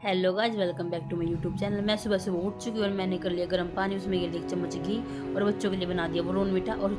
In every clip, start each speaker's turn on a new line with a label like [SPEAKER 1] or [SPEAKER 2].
[SPEAKER 1] Hello guys, welcome back to my YouTube channel. मैं सुबह सुबह उठ चुकी हूँ और मैंने कर लिया गर्म पानी, उसमें ये 1 चम्मच घी और बच्चों के लिए बना दिया ब्राउन मीठा और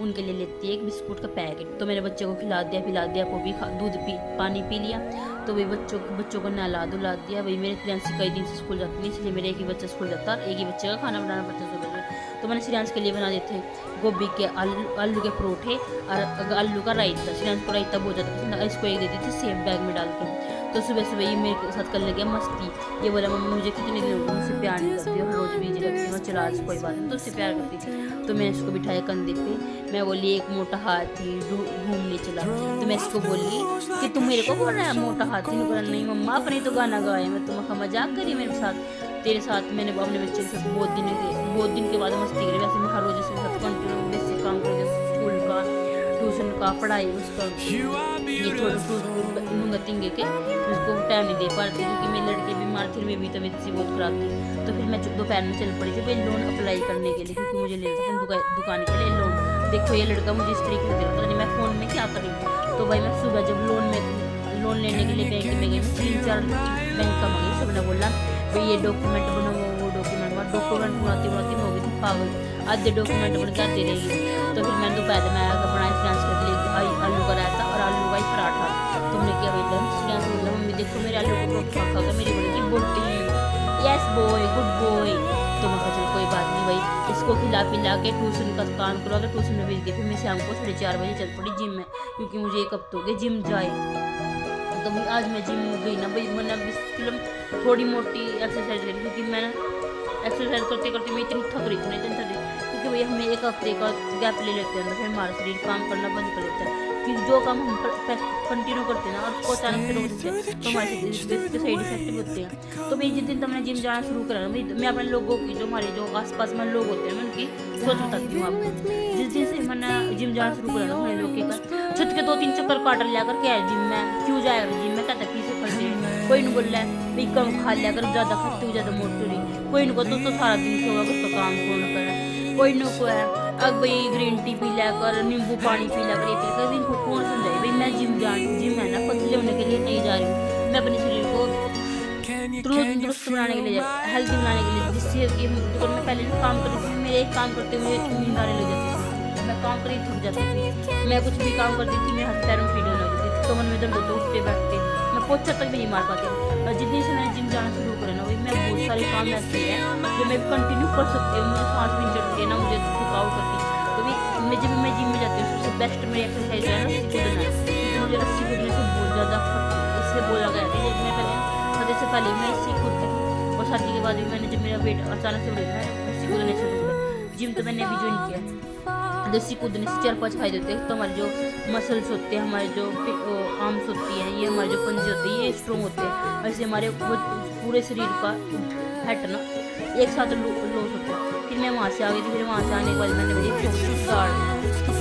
[SPEAKER 1] उनके लिए लेती है एक बिस्कुट का पैकेट। तो मैंने बच्चों को पिला दिया, वो भी दूध पानी पी लिया। तो वही बच्चों को नहला धुला दिया। वही मेरे प्रियांशी कई दिन से स्कूल जाती नहीं, इसलिए मेरे एक ही बच्चा स्कूल जाता और एक ही बच्चे का खाना बनाना पड़ता सुबह सुबह। तो मैंने श्रेयांश के लिए बना दिए थे गोभी के आलू के परोठे और आलू का रायता। श्रेयांश को रायता बहुत ज़्यादा पसंद है, इसको एक दे दी थी सेब बैग में डाल के। तो सुबह सुबह ये मेरे साथ करने लगे मस्ती। ये बोला मम्मी मुझे कितने दिन हो गए मुझसे प्यार नहीं करती हो, हर रोज़ बिजी लगती हूँ, चला आज कोई बात नहीं, तो उससे प्यार करती थी। तो मैंने इसको बिठाया कंधे पे। मैं बोली एक मोटा हाथी घूमने चला। तो मैं इसको बोली कि तुम मेरे को बोल रहा है मोटा हाथी? नहीं बोला नहीं मम्मा, अपने तो गाना गाया, मैं तुम्हारा मजाक करी मेरे साथ। तेरे साथ मैंने अपने बच्चे के साथ बहुत दिन के बाद मस्ती करी। वैसे मैं हर रोज़ इसके साथ कंटिन्यू बेसिक काम कर, जैसे स्कूल का, ट्यूशन का, पढ़ाई उसका, ये छोटे नूंगा तिंगे के उसको टाइम नहीं दे पाती क्योंकि मेरे लड़के बीमार थे, मेरी भी तबीयत सी बहुत खराब थी। तो फिर मैं दोपहर में चल पड़ी थी भाई लोन अप्लाई करने के लिए, क्योंकि मुझे लेना था दुकान के लिए लोन। देखो ये लड़का मुझे इस तरीके से देखता नहीं, मैं फ़ोन में क्या करूँ। तो भाई मैं सुबह जब लोन लेने के लिए बैंक में गई, 3-4 बैंक का मंगी। सबने बोला भाई ये डॉक्यूमेंट बनाओ, वो डॉक्यूमेंट बनाती मैं हो गई थी पागल, आधे डॉक्यूमेंट बन के आते रहेगी। तो फिर मैंने दोपहर में आकर बनाया फ्रांस के लिए आलू का रायता और आलू का ही पराठा। तुमने क्या भाई लंच? फ्रांस बोला मम्मी देखो मेरे आलू को परोठा खा कर मेरी बड़ी की बोटी, यस बॉय गुड बॉय। तो मैं चल कोई बात नहीं भाई, इसको खिला पिला के ट्यूशन का काम करवा के ट्यूशन में भेज दिया। फिर मैं शाम को 4:30 बजे चल पड़ी जिम में, क्योंकि मुझे 1 हफ्ते हो गए जिम जाए। तो भाई आज मैं जिम गई ना भाई, मैंने थोड़ी मोटी एक्सरसाइज करी, क्योंकि मैंने एक्सरसाइज करते करते मैं इतनी थक रही थी, क्योंकि भाई हमें 1 हफ्ते का गैप ले लेते हैं, तो फिर हमारा शरीर काम करना बंद कर देता है। कि जो काम हम कंटिन्यू करते हैं ना और उसको अचानक से रोक देते हैं तो हमारे इसके साइड इफेक्ट होते हैं। तो भाई जिस दिन तक मैंने जिम जाना शुरू करा ना भाई, मैं अपने लोगों की जो हमारे जो आसपास में लोग होते हैं मैं उनकी सोच बताती हूँ आपको। जिस दिन से मैंने जिम जाना शुरू करा ना, हमारे लोग के छत के 2-3 चक्कर काट लिया कर, क्या है जिम में क्यों जाएगा जिम में, कहता पीछे खड़े, कोई नहीं बोल रहा है भाई कम खा लिया कर, ज़्यादा खाते हो ज़्यादा मोटी रही, कोई नहीं को तो सारा दिन सोगा उसका काम कौन करे, कोई न को है अब भाई ग्रीन टी पी लिया कर, नींबू पानी पी लिया कर। ये कर इनको कौन समझाए भाई मैं जिम है ना पतले होने के लिए नहीं जा रही हूँ, मैं अपने शरीर को तंदुरुस्त बनाने के लिए, हेल्दी बनाने के लिए, जिससे कि मैं पहले काम करती थी, मेरे एक काम करते हुए नींद आने लग जाती थी, मैं काम कर थक जाती थी, मैं कुछ भी काम करती थी मेरे हाथ पैरों में पीड़ होने लगती थी, कमर में दर्द होते उठते बैठते, मैं पोछा तक भी नहीं मार पाती। और जिस दिन से मैंने जिम जाना शुरू करा ना भाई, मैं बहुत सारे काम ऐसे हैं जो मैं कंटिन्यू कर सकती हूँ, मुझे सांस नहीं चढ़ती है ना मुझे थकावट करती। तो भाई जब मैं जिम में जाती हूँ सबसे बेस्ट मेरी एक्सरसाइज है रस्सी कूदना, क्योंकि मुझे रस्सी कूदने से बहुत ज़्यादा इससे बोला गया था। जब मैं शादी से पहले मैं रस्सी कूदती थी और शादी के बाद भी मैंने जब मेरा वेट अचानक से बढ़ गया रस्सी कूदने शुरू किया। जिम तो मैंने अभी ज्वाइन किया। रस्सी कूदने से 4-5 फायदे होते हैं। तो हमारे जो मसल्स होते हैं, हमारे जो आर्म्स होती हैं, ये हमारे जो पंजे होते हैं ये स्ट्रॉन्ग होते हैं, ऐसे हमारे पूरे शरीर का फैट ना एक साथ लॉस होता है। फिर मैं वहाँ से आ गई थी। फिर वहाँ से आने के बाद मैंने मुझे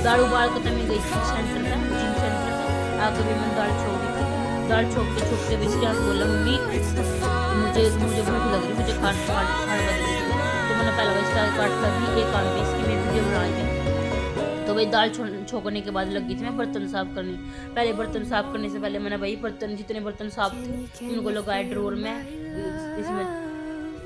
[SPEAKER 1] दाल उबाल कर मैं गई थी सेंटर में, जिम सेंटर में आकर भी मैंने दाल छोड़ दी थी। दाल छोड़ते भी श्रेयांश बोला मम्मी मुझे भूख लग रही, मुझे खाना लग रही। तो मैंने पहला बार स्टार काट कर दी, एक काम पे इसकी मैं वीडियो बनाई थी। तो भाई दाल छोड़ने के बाद लगी थी मैं बर्तन साफ करने। पहले बर्तन साफ करने से पहले मैंने भाई जितने बर्तन साफ थे उनको लगाया ड्रोर में, इसमें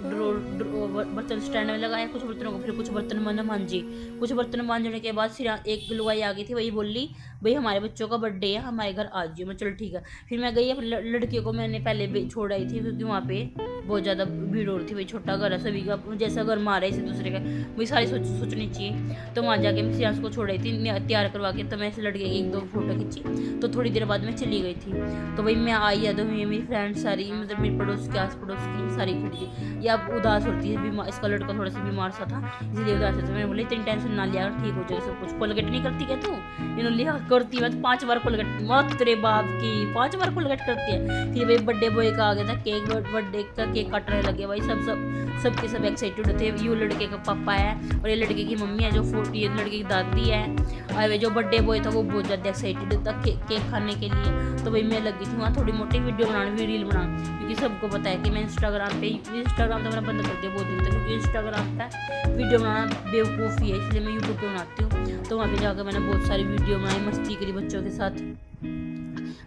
[SPEAKER 1] बर्तन स्टैंड में लगाया कुछ बर्तनों को। फिर कुछ बर्तन मैंने मांजे। कुछ बर्तन मांजने के बाद फिर एक लुगाई आ गई थी, वही बोली भाई हमारे बच्चों का बर्थडे है, हमारे घर आ जाइए। मैं चलो ठीक है। फिर मैं गई अपने लड़के को मैंने पहले छोड़ आई थी, क्योंकि वहाँ पे बहुत ज़्यादा भीड़ हो रही थी। भाई छोटा घर है, सभी का जैसा घर मारा है इसे दूसरे का, वही सारी सोचनी चाहिए। तो वहाँ जाके मैं श्रेयांश को छोड़ आई थी तैयार करवा के। तो मैं इस लड़के की 1-2 फोटो खींची। तो थोड़ी देर बाद मैं चली गई थी। तो भाई मैं आई है तो मेरी फ्रेंड सारी, मतलब मेरे पड़ोस के आस पड़ोस की सारी खड़ी थी। या उदास होती है, बीमार, इसका लड़का थोड़ा सा बीमार सा था इसलिए उदास होता। मैंने बोला इतनी टेंशन ना लिया, ठीक हो जाएगा सब कुछ। कोलगेट नहीं करती क्या तू? इन्होंने लिया करती मैं तो 5 बार कोलगेट, मत तेरे बाप की 5 बार कोलगेट करती है। फिर भाई बर्थडे बॉय का आ गया था केक, बर्थडे का केक काटने लगे भाई सबके सब एक्साइटेड होते हैं। ये लड़के का पापा है और ये लड़के की मम्मी है, जो 40 ये लड़के की दादी है, और जो बर्थडे बॉय था वो बहुत ज़्यादा एक्साइटेड था केक खाने के लिए। तो भाई मैं लगी थी वहाँ थोड़ी मोटी वीडियो बनाने, रील बनाना, क्योंकि सबको पता है कि मैं इंस्टाग्राम तो मैंने बंद कर दिया बहुत दिन तक, क्योंकि इंस्टाग्राम पर वीडियो बनाना बेवकूफ़ी है, इसलिए मैं यूट्यूब पे बनाती हूँ। तो वहाँ पे जाकर मैंने बहुत सारी वीडियो बनाई, मस्ती करी बच्चों के साथ।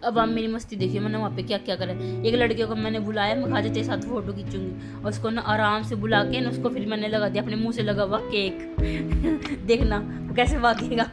[SPEAKER 1] अब आप मेरी मस्ती देखिए, मैंने वहाँ पे क्या क्या करा। एक लड़के को मैंने बुलाया, मैं खाते तेरे साथ फोटो खींचूंगी, और उसको ना आराम से बुला के ना उसको फिर मैंने लगा दिया अपने मुंह से लगा हुआ केक देखना वो कैसे भागेगा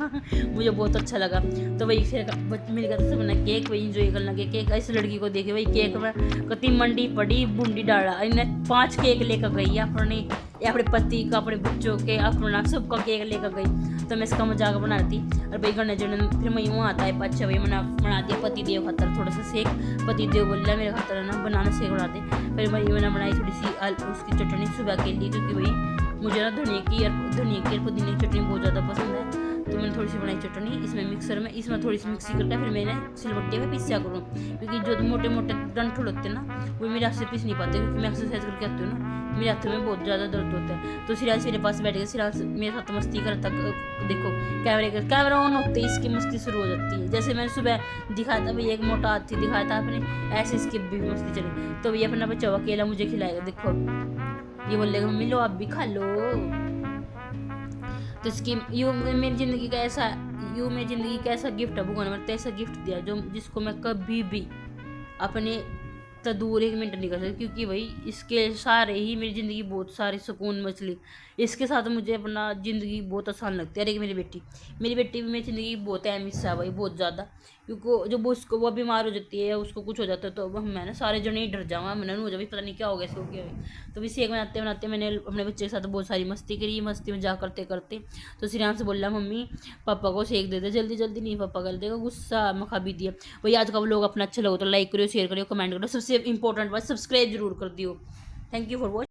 [SPEAKER 1] मुझे बहुत अच्छा लगा। तो वही फिर मिल गया तो सबने केक वही इंजॉय करना के केक। इस लड़की को देखे वही केक में कति मंडी पड़ी बूंदी डाला, इन्हें 5 केक लेकर गई अपने पति का, अपने बच्चों के, अपना सबका केक लेकर गई। तो मैं इसका मजाक बना रही थी। और भाई गणेश जन फिर मैं यूँ आता है, अच्छा भाई बना दिया पति देव खातर थोड़ा सा सेक। पति देव बोल रहा मेरे खातर है ना बनाना सेक बना दे। फिर मैंने बनाई थोड़ी सी उसकी चटनी सुबह के लिए, क्योंकि भाई मुझे ना धनिया की और पुदीने की चटनी बहुत ज़्यादा पसंद है। तो मैंने थोड़ी सी बनाई चटनी इसमें मिक्सर में, इसमें थोड़ी सी मिक्सी करके फिर मैंने सिलबट्टे में पीसा करूँ, क्योंकि जो मोटे मोटे डंठल होते हैं ना वो मेरे हाथ से पीस नहीं पाते, क्योंकि मैं एक्सरसाइज करके आती हूँ ना मेरे हाथों में बहुत ज़्यादा दर्द होता है। तो सिराज मेरे पास बैठ गया, सिराज मेरे साथ मस्ती करता। देखो कैमरा ऑन होते ही इसकी मस्ती शुरू हो जाती है। जैसे मैंने सुबह दिखाया था भाई एक मोटा हाथी दिखाया था आपने, ऐसे इसकी भी मस्ती चली। तो भैया अपना बच्चा अकेला मुझे खिलाएगा। देखो ये बोलेगा मम्मी लो आप भी खा लो। तो इसकी यूँ मेरी ज़िंदगी का ऐसा गिफ्ट है, भगवान ने ऐसा गिफ्ट दिया जो जिसको मैं कभी भी अपने तो दूर 1 मिनट नहीं कर सकती, क्योंकि भाई इसके सारे ही मेरी ज़िंदगी बहुत सारी सुकून मचली। इसके साथ मुझे अपना ज़िंदगी बहुत आसान लगती है। अरे मेरी बेटी भी मेरी ज़िंदगी बहुत अहम हिस्सा है भाई, बहुत ज़्यादा। क्योंकि जब वो बीमार हो जाती है या उसको कुछ हो जाता है तो मैं ना सारे जने ही डर जाऊँगा, मैंने हो जाए पता नहीं क्या हो गया इसको क्या हुआ। तो भी सेक बनाते मैंने अपने बच्चे के साथ बहुत सारी मस्ती करी। मस्ती में जा करते करते तो श्रीराम से बोल रहा मम्मी पापा को सेक दे दे जल्दी जल्दी, नहीं पापा कर देगा गुस्सा, मैं खा भी दिया। वही आज का लोग अपना अच्छा लगे तो लाइक करो, शेयर करो, कमेंट करो, सबसे इंपॉर्टेंट बात सब्सक्राइब जरूर कर दियो। Thank you for watching.